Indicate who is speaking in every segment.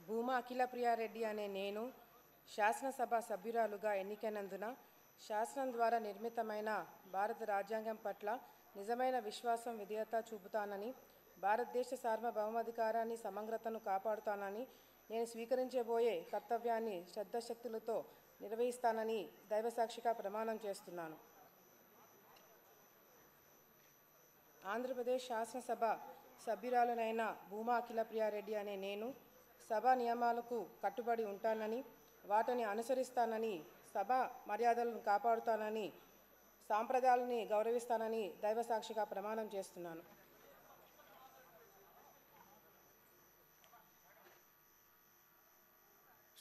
Speaker 1: భూమా అఖిలప్రియారెడ్డి అనే నేను శాసనసభ సభ్యురాలుగా ఎన్నికైనందున శాసనం ద్వారా నిర్మితమైన భారత రాజ్యాంగం పట్ల నిజమైన విశ్వాసం విధేయత చూపుతానని, భారతదేశ సార్వభౌమాధికారాన్ని సమగ్రతను కాపాడుతానని, నేను స్వీకరించబోయే కర్తవ్యాన్ని శ్రద్ధశక్తులతో నిర్వహిస్తానని దైవసాక్షిగా ప్రమాణం చేస్తున్నాను. ఆంధ్రప్రదేశ్ శాసనసభ సభ్యురాలునైన భూమా అఖిలప్రియారెడ్డి అనే నేను సభా నియమాలకు కట్టుబడి ఉంటానని, వాటిని అనుసరిస్తానని, సభా మర్యాదలను కాపాడుతానని, సాంప్రదాయాలని గౌరవిస్తానని దైవసాక్షిగా ప్రమాణం చేస్తున్నాను.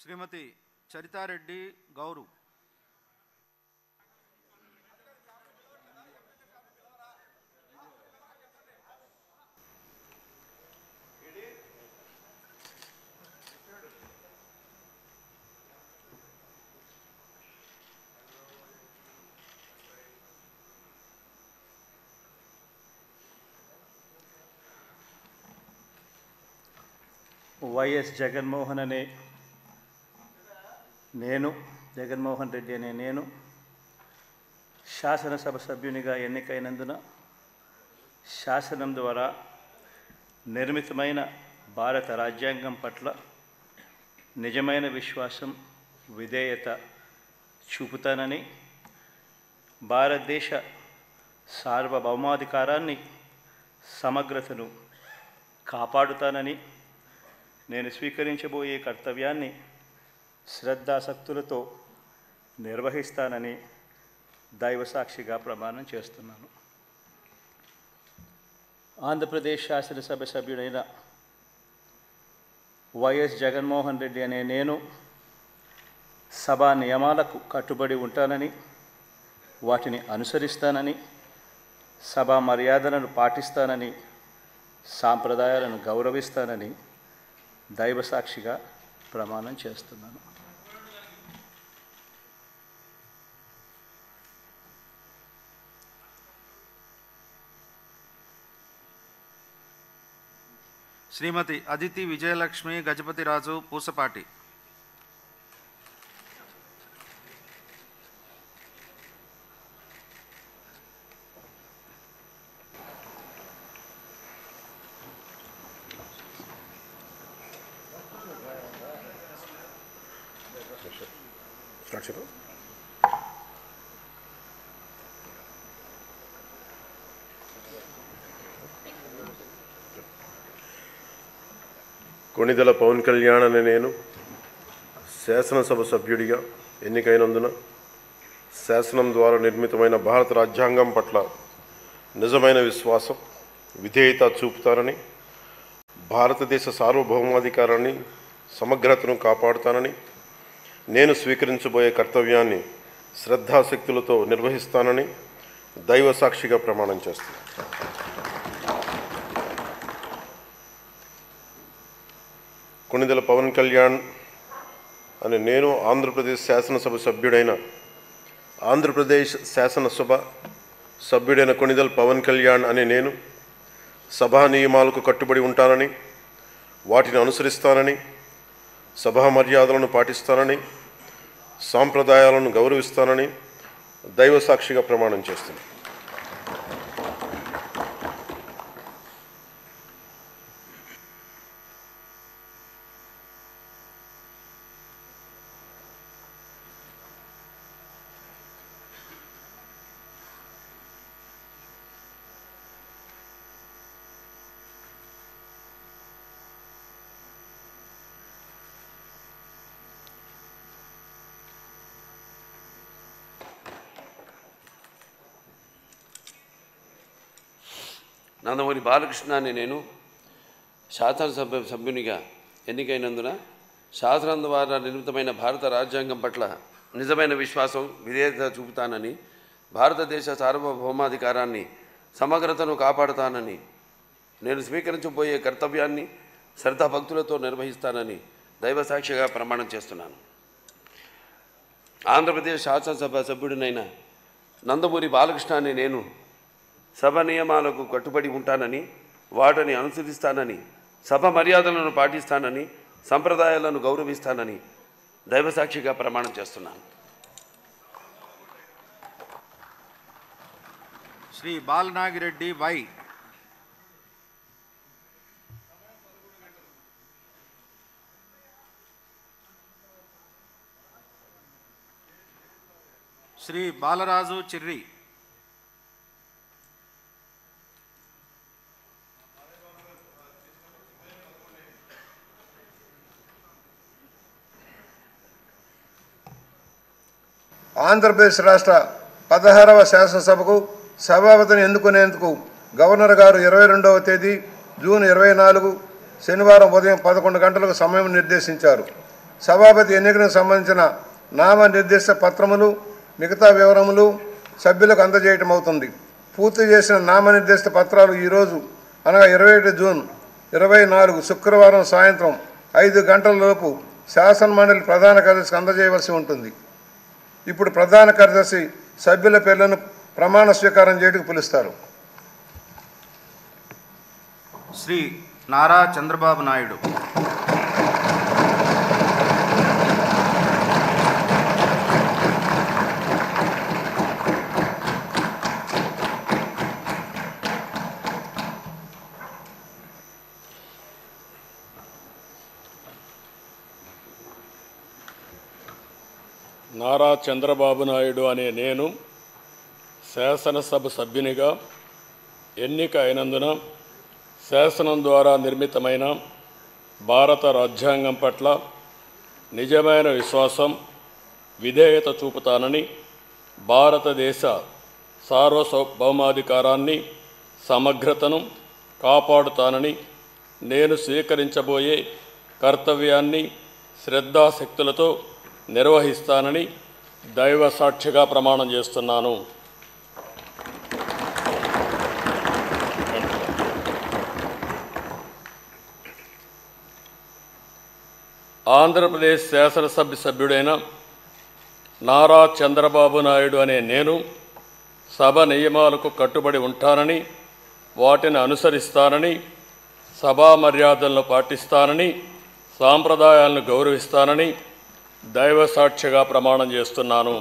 Speaker 2: శ్రీమతి చరితారెడ్డి గౌరు.
Speaker 3: వైఎస్ జగన్మోహన్ రెడ్డి అనే నేను శాసనసభ సభ్యునిగా ఎన్నికైనందున శాసనం ద్వారా నిర్మితమైన భారత రాజ్యాంగం పట్ల నిజమైన విశ్వాసం విధేయత చూపుతానని, భారతదేశ సార్వభౌమాధికారాన్ని సమగ్రతను కాపాడుతానని, నేను స్వీకరించబోయే కర్తవ్యాన్ని శ్రద్ధాసక్తులతో నిర్వహిస్తానని దైవసాక్షిగా ప్రమాణం చేస్తున్నాను. ఆంధ్రప్రదేశ్ శాసనసభ సభ్యుడైన వైఎస్ జగన్మోహన్ రెడ్డి అనే నేను సభా నియమాలకు కట్టుబడి ఉంటానని, వాటిని అనుసరిస్తానని, సభా మర్యాదలను పాటిస్తానని, సాంప్రదాయాలను గౌరవిస్తానని దైవసాక్షిగా ప్రమాణం చేస్తున్నాను.
Speaker 2: శ్రీమతి అదితి విజయలక్ష్మి గజపతిరాజు పూసపాటి.
Speaker 4: కొణిదెల పవన్ కళ్యాణ్ అనే నేను శాసనసభ సభ్యుడిగా ఎన్నికైనందున శాసనం ద్వారా నిర్మితమైన భారత రాజ్యాంగం పట్ల నిజమైన విశ్వాసం విధేయత చూపుతానని, భారతదేశ సార్వభౌమాధికారాన్ని సమగ్రతను కాపాడుతానని, నేను స్వీకరించబోయే కర్తవ్యాన్ని శ్రద్ధాశక్తులతో నిర్వహిస్తానని దైవసాక్షిగా ప్రమాణం చేస్తున్నాను. కొణిదెల పవన్ కళ్యాణ్ అనే నేను ఆంధ్రప్రదేశ్ శాసనసభ సభ్యుడైన కొణిదెల పవన్ కళ్యాణ్ అనే నేను సభా నియమాలకు కట్టుబడి ఉంటానని, వాటిని అనుసరిస్తానని, సభా మర్యాదలను పాటిస్తానని, సాంప్రదాయాలను గౌరవిస్తానని దైవసాక్షిగా ప్రమాణం చేస్తున్నాను.
Speaker 5: నందమూరి బాలకృష్ణ అనే నేను శాసనసభ సభ్యునిగా ఎన్నికైనందున శాసనం ద్వారా నిర్మితమైన భారత రాజ్యాంగం పట్ల నిజమైన విశ్వాసం విధేయత చూపుతానని, భారతదేశ సార్వభౌమాధికారాన్ని సమగ్రతను కాపాడుతానని, నేను స్వీకరించబోయే కర్తవ్యాన్ని శ్రద్ధాభక్తులతో నిర్వహిస్తానని దైవసాక్షిగా ప్రమాణం చేస్తున్నాను. ఆంధ్రప్రదేశ్ శాసనసభ సభ్యుడినైన నందమూరి బాలకృష్ణ అనే నేను సభ నియమాలకు కట్టుబడి ఉంటానని, వాటిని అనుసరిస్తానని, సభ మర్యాదలను పాటిస్తానని, సంప్రదాయాలను గౌరవిస్తానని దైవసాక్షిగా ప్రమాణం చేస్తున్నాను.
Speaker 2: శ్రీ బాలనాగిరెడ్డి వై. శ్రీ బాలరాజు చిర్రి.
Speaker 6: ఆంధ్రప్రదేశ్ రాష్ట్ర 16వ శాసనసభకు సభాపతిని ఎన్నుకునేందుకు గవర్నర్ గారు 22వ తేదీ జూన్ 24 శనివారం ఉదయం 11 గంటలకు సమయం నిర్దేశించారు. సభాపతి ఎన్నికలకు సంబంధించిన నామనిర్దేశ పత్రములు మిగతా వివరములు సభ్యులకు అందజేయటం అవుతుంది. పూర్తి చేసిన నామనిర్దేశ పత్రాలు ఈరోజు అనగా 21 జూన్ 24 శుక్రవారం సాయంత్రం 5 గంటలలోపు శాసనమండలి ప్రధాన కార్యదర్శికి అందజేయవలసి ఉంటుంది. ఇప్పుడు ప్రధాన కార్యదర్శి సభ్యుల పేర్లను ప్రమాణ స్వీకారం చేయడానికి పిలుస్తారు.
Speaker 2: శ్రీ నారా చంద్రబాబు నాయుడు.
Speaker 7: నారా చంద్రబాబు నాయుడు అనే నేను శాసనసభ సభ్యునిగా ఎన్నిక అయినందున శాసనం ద్వారా నిర్మితమైన భారత రాజ్యాంగం పట్ల నిజమైన విశ్వాసం, విధేయత చూపుతానని, భారతదేశ సార్వభౌమాధికారాన్ని, సమగ్రతను కాపాడుతానని, నేను స్వీకరించబోయే కర్తవ్యాన్ని శ్రద్ధాశక్తులతో నిర్వహిస్తానని దైవ సాక్షిగా ప్రమాణం చేస్తున్నాను. ఆంధ్రప్రదేశ్ శాసనసభ సభ్యుడైన నారా చంద్రబాబు నాయుడు అనే నేను సభ నియమాలకు కట్టుబడి ఉంటానని, వాటిని అనుసరిస్తానని, సభా మర్యాదలను పాటిస్తానని, సాంప్రదాయాలను గౌరవిస్తానని దైవ సాక్షిగా ప్రమాణం చేస్తున్నాను.